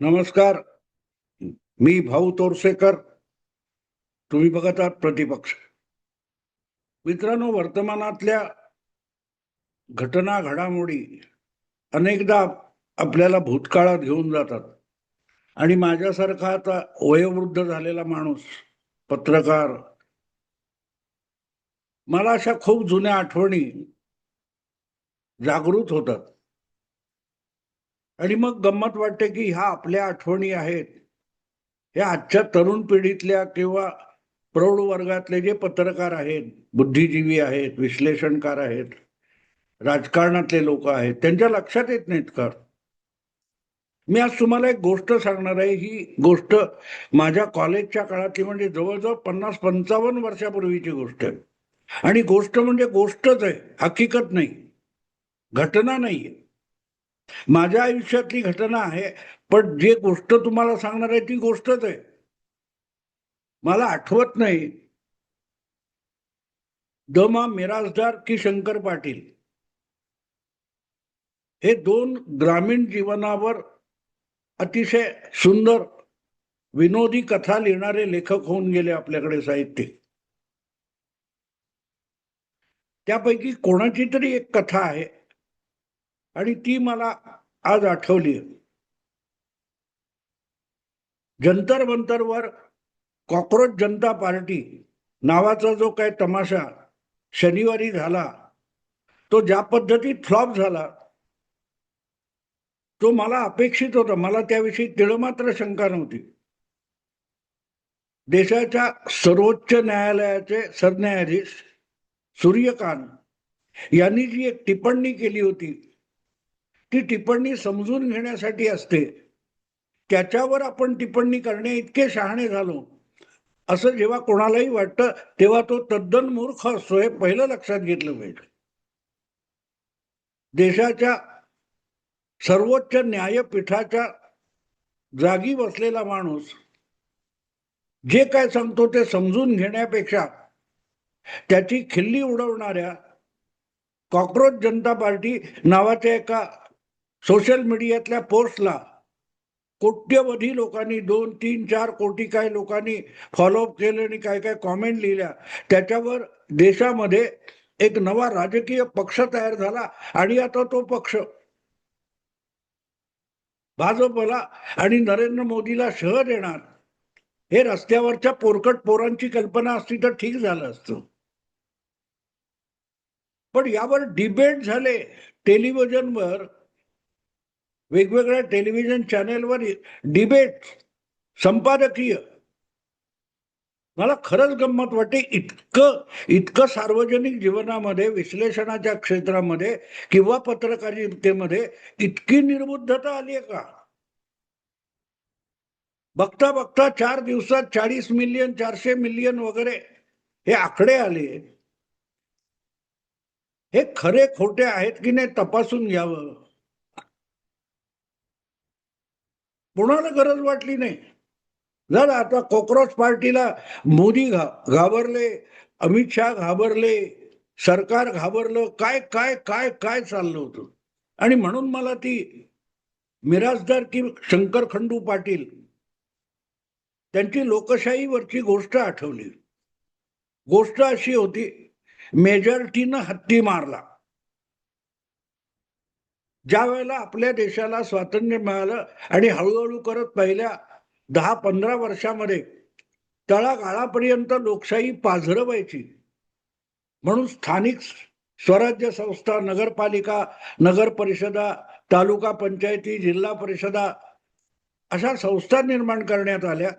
नमस्कार. मी भाऊ तोरसेकर. तुम्ही बघत आहात प्रतिपक्ष. मित्रांनो, वर्तमानातल्या घटना घडामोडी अनेकदा आपल्याला भूतकाळात घेऊन जातात आणि माझ्यासारखा आता वयोवृद्ध झालेला माणूस, पत्रकार, मला अशा खूप जुन्या आठवणी जागृत होतात आणि मग गंमत वाटते की ह्या आपल्या आठवणी आहेत. हे आजच्या तरुण पिढीतल्या किंवा प्रौढ वर्गातले जे पत्रकार आहेत, बुद्धिजीवी आहेत, विश्लेषणकार आहेत, राजकारणातले लोक आहेत, त्यांच्या लक्षात येत नाहीत का? मी आज तुम्हाला एक गोष्ट सांगणार आहे. ही गोष्ट माझ्या कॉलेजच्या काळातली, म्हणजे जवळजवळ 50-55 वर्षापूर्वीची गोष्ट आहे. आणि गोष्ट म्हणजे गोष्टच आहे, हकीकत नाही, घटना नाहीये. माझ्या आयुष्यातली घटना आहे, पण जे गोष्ट तुम्हाला सांगणार आहे ती गोष्टच आहे. मला आठवत नाही द. मिरासदार की शंकर पाटील हे दोन ग्रामीण जीवनावर अतिशय सुंदर विनोदी कथा लिहिणारे लेखक होऊन गेले आपल्याकडे साहित्य. त्यापैकी कोणाची तरी एक कथा आहे आणि ती मला आज आठवली. जंतर मंतरवर कॉक्रोच जनता पार्टी नावाचा जो काय तमाशा शनिवारी झाला, तो ज्या पद्धतीत फ्लॉप झाला तो मला अपेक्षित होता. मला त्याविषयी तिळमात्र शंका नव्हती. देशाच्या सर्वोच्च न्यायालयाचे सरन्यायाधीश सूर्यकांत यांनी जी एक टिप्पणी केली होती, ती टिप्पणी समजून घेण्यासाठी असते, त्याच्यावर आपण टिप्पणी करणे इतके शहाणे झालो असं जेव्हा कोणालाही वाटतं तेव्हा तो तद्दन मूर्ख असतो, हे पहिलं लक्षात घेतलं पाहिजे. देशाच्या सर्वोच्च न्यायपीठाच्या जागी बसलेला माणूस जे काय सांगतो ते समजून घेण्यापेक्षा त्याची खिल्ली उडवणाऱ्या कॉक्रोच जनता पार्टी नावाच्या एका सोशल मीडियातल्या पोस्टला कोट्यवधी लोकांनी, 2-3-4 कोटी काय लोकांनी फॉलोअप केलं आणि काय काय कॉमेंट लिहिल्या. त्याच्यावर देशामध्ये एक नवा राजकीय पक्ष तयार झाला आणि आता तो पक्ष भाजपला आणि नरेंद्र मोदीला शह देणार. हे रस्त्यावरच्या पोरकट पोरांची कल्पना असती तर ठीक झालं असतं. पण यावर डिबेट झाले टेलिव्हिजनवर, वेगवेगळ्या टेलिव्हिजन चॅनेलवर डिबेट, संपादकीय. मला खरंच गंमत वाटते, इतकं सार्वजनिक जीवनामध्ये, विश्लेषणाच्या क्षेत्रामध्ये किंवा पत्रकारितेमध्ये इतकी निर्बुद्धता आली आहे का? बघता बघता 4 दिवसात 40 मिलियन, 400 मिलियन वगैरे हे आकडे आले. हे खरे खोटे आहेत की नाही तपासून घ्यावं. कोणाला गरज वाटली नाही. झालं आता कॉक्रोच पार्टीला मोदी घाबरले, अमित शहा घाबरले, सरकार घाबरलं, काय काय काय काय चाललं होतं. आणि म्हणून मला ती मिरासदार की शंकर खंडू पाटील त्यांची लोकशाहीवरची गोष्ट आठवली. गोष्ट अशी होती, मेजॉरिटीनं हत्ती मारला. ज्या वेळेला आपल्या देशाला स्वातंत्र्य मिळालं आणि हळूहळू करत पहिल्या 10-15 वर्षामध्ये तळागाळापर्यंत लोकशाही पाझरवायची म्हणून स्थानिक स्वराज्य संस्था, नगरपालिका, नगर परिषदा, तालुका पंचायती, जिल्हा परिषदा अशा संस्था निर्माण करण्यात आल्या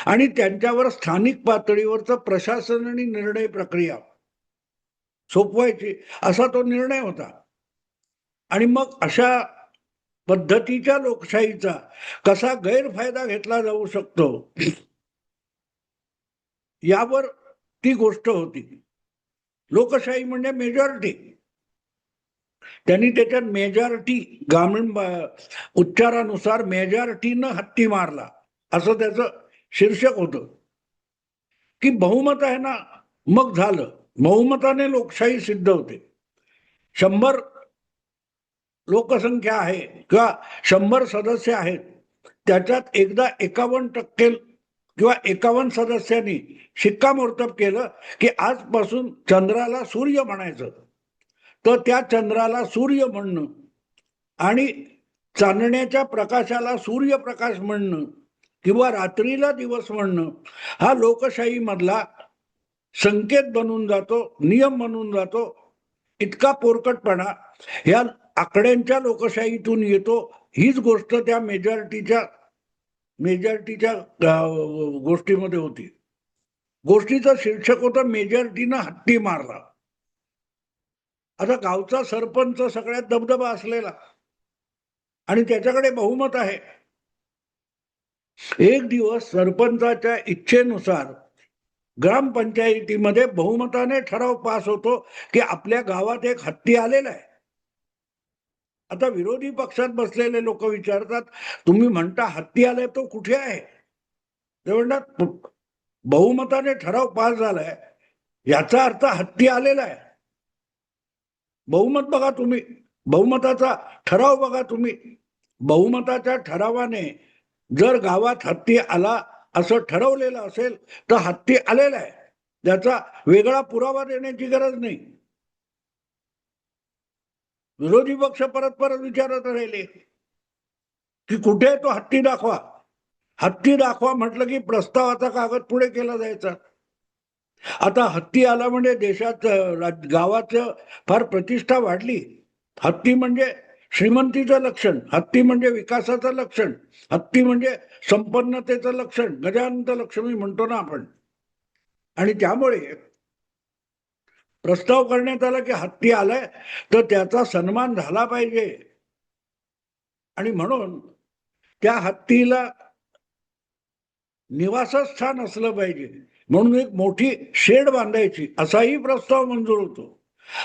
आणि त्यांच्यावर स्थानिक पातळीवरचं प्रशासन आणि निर्णय प्रक्रिया सोपवायची असा तो निर्णय होता. आणि मग अशा पद्धतीच्या लोकशाहीचा कसा गैरफायदा घेतला जाऊ शकतो यावर ती गोष्ट होती. लोकशाही म्हणजे मेजॉरिटी. त्यांनी त्याच्यात मेजॉरिटी, ग्रामीण उच्चारानुसार मेजॉरिटीनं हत्ती मारला असं त्याचं शीर्षक होतं. की बहुमत आहे ना, मग झालं. बहुमताने लोकशाही सिद्ध होते. 100 लोकसंख्या आहे किंवा 100 सदस्य आहेत त्याच्यात एकदा 51% किंवा 51 सदस्यांनी शिक्कामोर्तब केलं की आजपासून चंद्राला सूर्य म्हणायचं, तर त्या चंद्राला सूर्य म्हणणं आणि चांदण्याच्या प्रकाशाला सूर्यप्रकाश म्हणणं किंवा रात्रीला दिवस म्हणणं हा लोकशाही मधला संकेत बनून जातो, नियम बनून जातो. इतका पोरकटपणा या आकड्यांच्या लोकशाहीतून येतो. हीच गोष्ट त्या मेजॉरिटीच्या गोष्टीमध्ये होती. गोष्टीचं शीर्षक होतं मेजॉरिटीनं हत्ती मारला. आता गावचा सरपंच सगळ्यात दबदबा असलेला आणि त्याच्याकडे बहुमत आहे. एक दिवस सरपंचाच्या इच्छेनुसार ग्रामपंचायतीमध्ये बहुमताने ठराव पास होतो की आपल्या गावात एक हत्ती आलेला आहे. आता विरोधी पक्षात बसलेले लोक विचारतात, तुम्ही म्हणता हत्ती आलाय, तो कुठे आहे? ते म्हणतात बहुमताने ठराव पास झालाय, याचा अर्थ हत्ती आलेला आहे. बहुमत बघा तुम्ही, बहुमताचा ठराव बघा तुम्ही. बहुमताच्या ठरावाने जर गावात हत्ती आला असं ठरवलेलं असेल तर हत्ती आलेला आहे, त्याचा वेगळा पुरावा देण्याची गरज नाही. विरोधी पक्ष परत परत विचारत राहिले की कुठे तो हत्ती दाखवा. हत्ती दाखवा म्हटलं की प्रस्तावाचा कागद पुढे केला जायचा. आता हत्ती आला म्हणजे देशात गावाचं फार प्रतिष्ठा वाढली. हत्ती म्हणजे श्रीमंतीचं लक्षण, हत्ती म्हणजे विकासाचं लक्षण, हत्ती म्हणजे संपन्नतेचं लक्षण, गजानंत लक्ष्मी म्हणतो ना आपण. आणि त्यामुळे प्रस्ताव करण्यात आला की हत्ती आलाय तर त्याचा सन्मान झाला पाहिजे. आणि म्हणून त्या हत्तीला निवासस्थान असलं पाहिजे म्हणून एक मोठी शेड बांधायची असाही प्रस्ताव मंजूर होतो.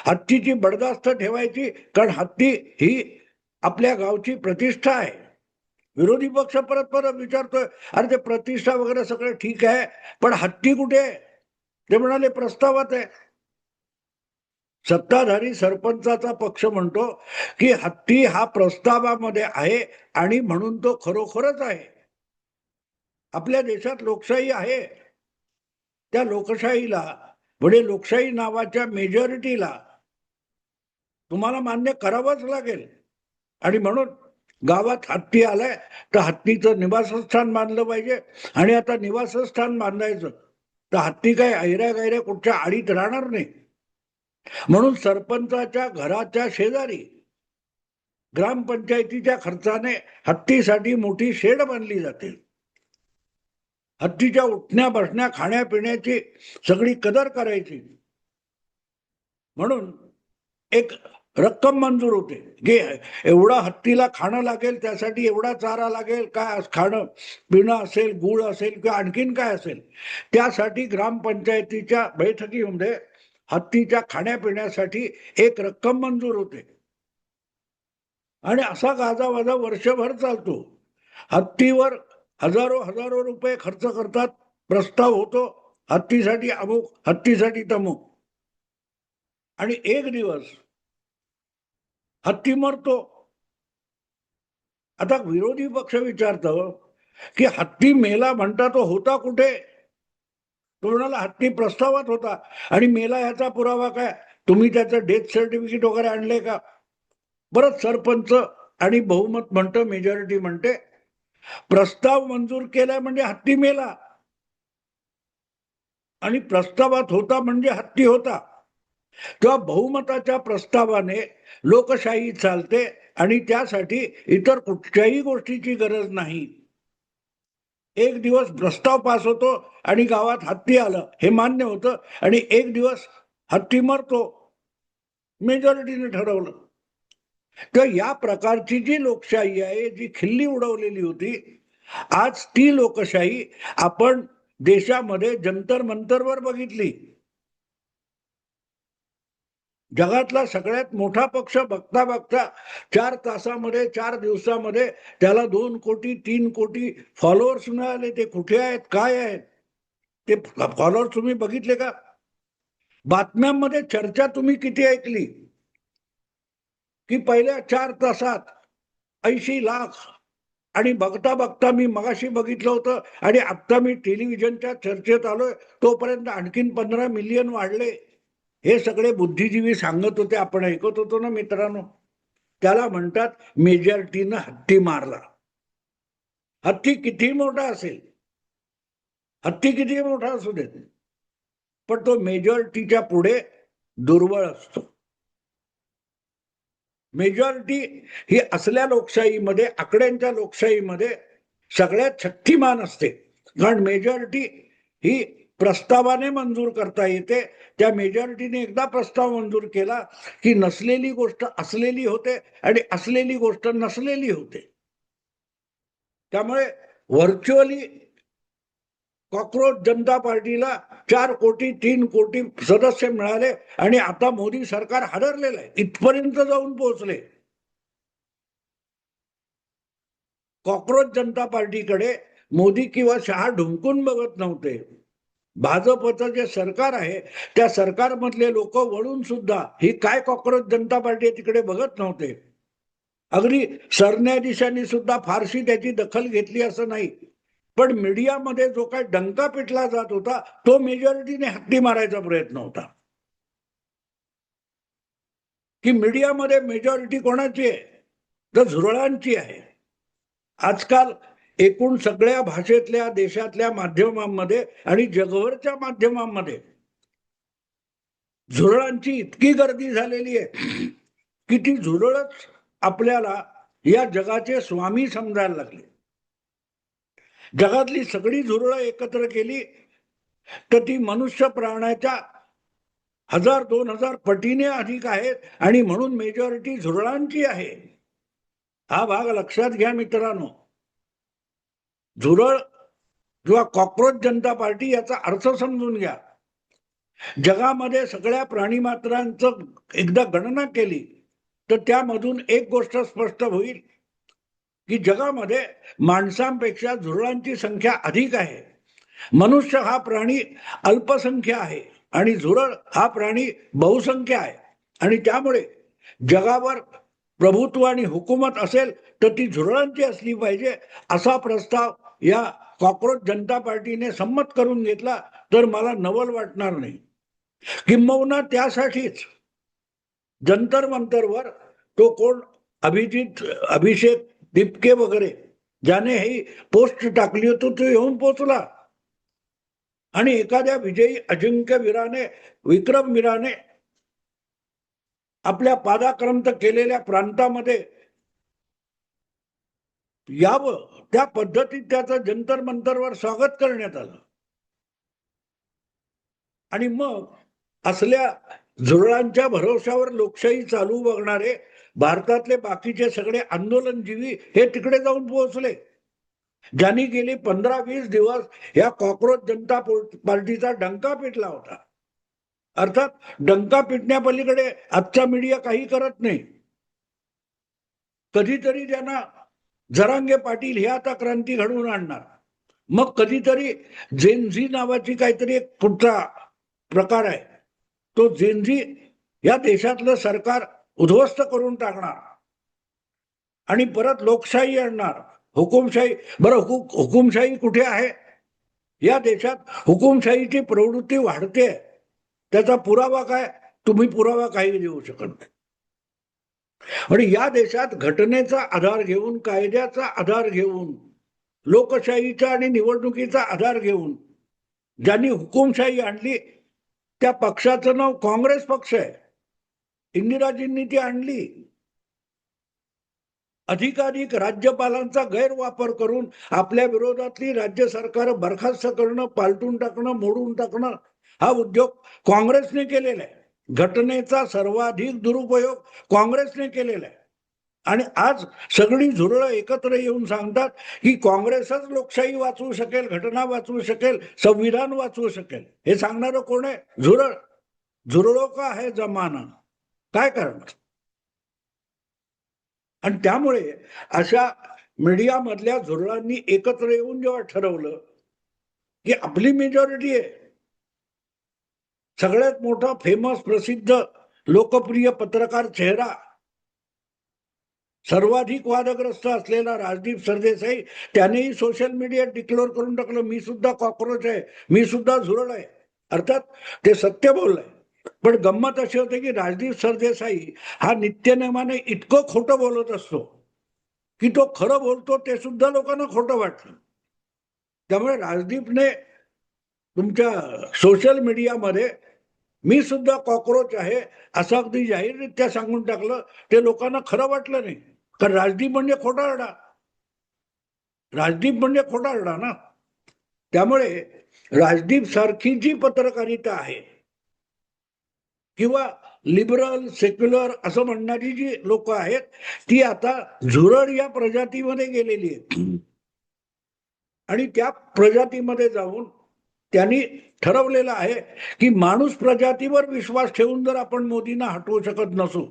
हत्तीची बडदास्त ठेवायची, कारण हत्ती ही आपल्या गावची प्रतिष्ठा आहे. विरोधी पक्ष परत परत विचारतोय, अरे ते प्रतिष्ठा वगैरे सगळं ठीक आहे, पण हत्ती कुठे आहे? ते म्हणाले प्रस्तावात आहे. सत्ताधारी सरपंचाचा पक्ष म्हणतो की हत्ती हा प्रस्तावामध्ये आहे आणि म्हणून तो खरोखरच आहे. आपल्या देशात लोकशाही आहे. त्या लोकशाहीला म्हणजे लोकशाही नावाच्या मेजॉरिटीला तुम्हाला मान्य करावंच लागेल. आणि म्हणून गावात हत्ती आलाय तर हत्तीचं निवासस्थान बांधलं पाहिजे. आणि आता निवासस्थान बांधायचं तर हत्ती काय ऐऱ्या गैऱ्या कुठच्या आडीत राहणार नाही. म्हणून सरपंचाच्या घराच्या शेजारी ग्रामपंचायतीच्या खर्चाने हत्तीसाठी मोठी शेड बांधली जाते. हत्तीच्या उठण्या बसण्या खाण्यापिण्याची सगळी कदर करायची. म्हणून एक रक्कम मंजूर होते की एवढा हत्तीला खाणं लागेल, त्यासाठी एवढा चारा लागेल, काय खाणं पिणं असेल, गुळ असेल किंवा आणखीन काय असेल, त्यासाठी ग्रामपंचायतीच्या बैठकीमध्ये हत्तीच्या खाण्यापिण्यासाठी एक रक्कम मंजूर होते. आणि असा गाजावाजा वर्षभर चालतो. हत्तीवर हजारो रुपये खर्च करतात, प्रस्ताव होतो हत्तीसाठी अमुक, हत्तीसाठी तमुक, आणि एक दिवस हत्ती मरतो. आता विरोधी पक्ष विचारतो की हत्ती मेला म्हणता, तो होता कुठे? तो म्हणाला हत्ती प्रस्तावात होता आणि मेला याचा पुरावा काय? तुम्ही त्याचं डेथ सर्टिफिकेट वगैरे आणले का? बरं, सरपंच आणि बहुमत म्हणतं, मेजॉरिटी म्हणते प्रस्ताव मंजूर केलाय म्हणजे हत्ती मेला, आणि प्रस्तावात होता म्हणजे हत्ती होता. तेव्हा बहुमताच्या प्रस्तावाने लोकशाही चालते आणि त्यासाठी इतर कुठच्याही गोष्टीची गरज नाही. एक दिवस प्रस्ताव पास होतो आणि गावात हत्ती आलं हे मान्य होतं, आणि एक दिवस हत्ती मरतो, मेजॉरिटीने ठरवलं. तर या प्रकारची जी लोकशाही आहे, जी खिल्ली उडवलेली होती, आज ती लोकशाही आपण देशामध्ये जंतर मंतरवर बघितली. जगातला सगळ्यात मोठा पक्ष बघता बघता 4 दिवसामध्ये त्याला 2 कोटी 3 कोटी फॉलोअर्स मिळाले. ते कुठे आहेत, काय आहेत ते फॉलोअर्स तुम्ही बघितले का? बातम्यांमध्ये चर्चा तुम्ही किती ऐकली की पहिल्या 4 तासात 80 लाख आणि बघता बघता मी मगाशी बघितलं होतं आणि आता मी टेलिव्हिजनच्या चर्चेत आलोय, तोपर्यंत आणखीन 15 मिलियन वाढले. हे सगळे बुद्धिजीवी सांगत होते, आपण ऐकत होतो ना मित्रांनो. त्याला म्हणतात मेजॉरिटीनं हत्ती मारला. हत्ती किती मोठा असेल, हत्ती किती मोठा असू देत, पण तो मेजॉरिटीच्या पुढे दुर्बळ असतो. मेजॉरिटी ही असल्या लोकशाहीमध्ये, आकड्यांच्या लोकशाहीमध्ये सगळ्यात शक्तिमान असते. कारण मेजॉरिटी ही प्रस्तावाने मंजूर करता येते. त्या मेजॉरिटीने एकदा प्रस्ताव मंजूर केला की नसलेली गोष्ट असलेली होते आणि असलेली गोष्ट नसलेली होते. त्यामुळे व्हर्च्युअली कॉक्रोच जनता पार्टीला 4 कोटी 3 कोटी सदस्य मिळाले आणि आता मोदी सरकार हादरलेलं आहे, इथपर्यंत जाऊन पोहोचले. कॉक्रोच जनता पार्टीकडे मोदी किंवा शहा ढुंकून बघत नव्हते. भाजपचं जे सरकार आहे त्या सरकारमधले लोक वळून सुद्धा ही काय कॉक्रोच जनता पार्टी तिकडे बघत नव्हते. अगदी सरन्यायाधीशांनी सुद्धा फारशी त्याची दखल घेतली असं नाही, पण मीडियामध्ये जो काय डंका पिटला जात होता तो मेजॉरिटीने हत्ती मारायचा प्रयत्न होता. की मीडियामध्ये मेजॉरिटी कोणाची आहे, तर झुरळांची आहे. आजकाल एकूण सगळ्या भाषेतल्या देशातल्या माध्यमांमध्ये आणि जगभरच्या माध्यमांमध्ये झुरळांची इतकी गर्दी झालेली आहे की ती झुरळच आपल्याला या जगाचे स्वामी समजायला लागले. जगातली सगळी झुरळं एकत्र केली तर ती मनुष्य प्राण्याच्या 1000-2000 पटीने अधिक आहेत आणि म्हणून मेजॉरिटी झुरळांची आहे. हा भाग लक्षात घ्या मित्रांनो. झुरळ किंवा कॉक्रोच जनता पार्टी याचा अर्थ समजून घ्या. जगामध्ये सगळ्या प्राणीमात्रांचं एकदा गणना केली तर त्यामधून एक गोष्ट स्पष्ट होईल की जगामध्ये माणसांपेक्षा झुरळांची संख्या अधिक आहे. मनुष्य हा प्राणी अल्पसंख्य आहे आणि झुरळ हा प्राणी बहुसंख्य आहे. आणि त्यामुळे जगावर प्रभुत्व आणि हुकूमत असेल तर ती झुरळांची असली पाहिजे, असा प्रस्ताव या कॉक्रोच जनता पार्टीने संमत करून घेतला तर मला नवल वाटणार नाही. किंबहुना त्यासाठीच जंतर मंतरवर तो कोण अभिषेक दिपके वगैरे ज्याने ही पोस्ट टाकली होती तो येऊन पोचला आणि एखाद्या विजयी अजिंक्य वीराने, विक्रम वीराने आपल्या पादाक्रांत केलेल्या प्रांतामध्ये यावं, त्या पद्धतीत त्याचं जंतर मंतरवर स्वागत करण्यात आलं. आणि मग असल्या झुरळांच्या भरोश्यावर लोकशाही चालू बघणारे भारतातले बाकीचे सगळे आंदोलनजीवी हे तिकडे जाऊन पोहोचले, ज्यांनी गेली 15-20 दिवस या कॉक्रोच जनता पार्टीचा डंका पिटला होता. अर्थात डंका पिटण्यापलीकडे आजचा मीडिया काही करत नाही. कधीतरी त्यांना जरांगे पाटील हे आता क्रांती घडवून आणणार, मग कधीतरी जेनझी नावाची काहीतरी एक पुढचा प्रकार आहे, तो जेनझी या देशातलं सरकार उद्ध्वस्त करून टाकणार आणि परत लोकशाही आणणार, हुकुमशाही. बरं, हुकुमशाही कुठे आहे? या देशात हुकुमशाहीची प्रवृत्ती वाढते. त्याचा पुरावा काय? तुम्ही पुरावा काही देऊ शकत नाही. आणि या देशात घटनेचा आधार घेऊन, कायद्याचा आधार घेऊन, लोकशाहीचा आणि निवडणुकीचा आधार घेऊन ज्यांनी हुकुमशाही आणली त्या पक्षाचं नाव काँग्रेस पक्ष आहे. इंदिराजींनी ती आणली. अधिकाधिक राज्यपालांचा गैरवापर करून आपल्या विरोधातली राज्य सरकार बरखास्त करणं, पालटून टाकणं, मोडून टाकणं हा उद्योग काँग्रेसने केलेला आहे. घटनेचा सर्वाधिक दुरुपयोग काँग्रेसने केलेला आहे. आणि आज सगळी झुरळं एकत्र येऊन सांगतात की काँग्रेसच लोकशाही वाचवू शकेल, घटना वाचवू शकेल, संविधान वाचवू शकेल. हे सांगणारं कोण आहे? झुरळ. झुरळो का है जमाना. काय करणार? आणि त्यामुळे अशा मीडियामधल्या झुरळांनी एकत्र येऊन जेव्हा ठरवलं की आपली मेजॉरिटी आहे, सगळ्यात मोठा फेमस प्रसिद्ध लोकप्रिय पत्रकार चेहरा सर्वाधिक वादग्रस्त असलेला राजदीप सरदेसाई त्यानेही सोशल मीडियात डिक्लेअर करून टाकलं, मी सुद्धा कॉक्रोच आहे, मी सुद्धा झुरळ आहे. अर्थात ते सत्य बोललंय. पण गंमत अशी होते की राजदीप सरदेसाई हा नित्यनेमाने इतकं खोटं बोलत असतो की तो खरं बोलतो ते सुद्धा लोकांना खोटं वाटतं. त्यामुळे राजदीपने तुमच्या सोशल मीडियामध्ये मी सुद्धा कॉक्रोच आहे असं अगदी जाहीररित्या सांगून टाकलं. ते लोकांना खरं वाटलं नाही, कारण राजदीप म्हणजे खोटारडा, राजदीप म्हणजे खोटारडा ना. त्यामुळे राजदीप सारखी जी पत्रकारिता आहे किंवा लिबरल सेक्युलर असं म्हणणारी जी लोक आहेत ती आता झुरळ या प्रजातीमध्ये गेलेली आहेत. आणि त्या प्रजातीमध्ये जाऊन त्यांनी ठरवलेलं आहे की माणूस प्रजातीवर विश्वास ठेवून जर आपण मोदींना हटवू शकत नसू,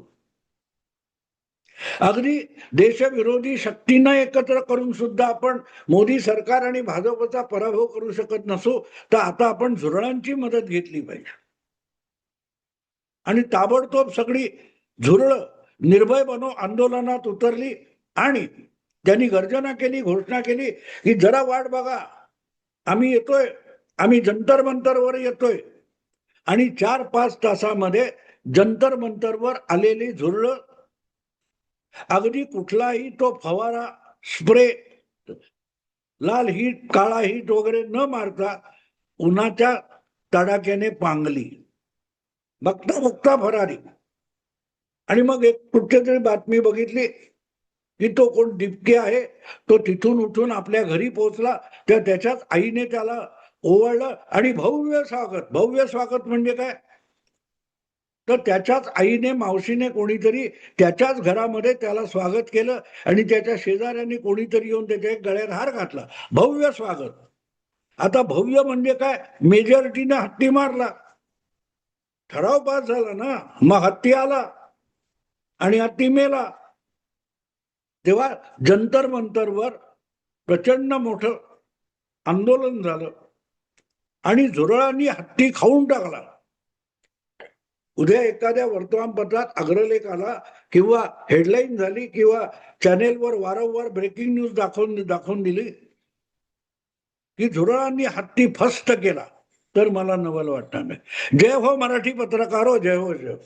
अगदी देशविरोधी शक्तींना एकत्र करून सुद्धा आपण मोदी सरकार आणि भाजपचा पराभव करू शकत नसू, तर आता आपण झुरळांची मदत घेतली पाहिजे. आणि ताबडतोब सगळी झुरळ निर्भय बनो आंदोलनात उतरली आणि त्यांनी गर्जना केली, घोषणा केली की जरा वाट बघा, आम्ही येतोय, आम्ही जंतर मंतरवर येतोय. आणि 4-5 तासामध्ये जंतर मंतरवर आलेली झुरळ अगदी कुठलाही तो फवारा, स्प्रे, लाल हीट, काळा हीट वगैरे न मारता उन्हाच्या तडाख्याने पांगली, बघता बघता भरारी. आणि मग एक कुठली बातमी बघितली की तो कोण डिपके आहे, तो तिथून उठून आपल्या घरी पोहोचला, तर त्याच्याच आईने त्याला ओवाळलं आणि भव्य स्वागत. भव्य स्वागत म्हणजे काय, तर त्याच्याच आईने, मावशीने, कोणीतरी त्याच्याच घरामध्ये त्याला स्वागत केलं आणि त्याच्या शेजाऱ्यांनी कोणीतरी येऊन त्याच्या एक गळ्यात हार घातला. भव्य स्वागत. आता भव्य म्हणजे काय, मेजॉरिटीने हत्ती मारला, ठराव पास झाला ना, मग हत्ती आला आणि हत्ती मेला. तेव्हा जंतर मंतरवर प्रचंड मोठं आंदोलन झालं आणि झुरळांनी हत्ती खाऊन टाकला. उद्या एखाद्या वर्तमानपत्रात अग्रलेख आला किंवा हेडलाईन झाली किंवा चॅनेलवर वारंवार ब्रेकिंग न्यूज दाखवून दिली की झुरळांनी हत्ती फस्त केला, तर मला नवल वाटणार नाही. जय हो मराठी पत्रकार हो, जय हो, जय हो.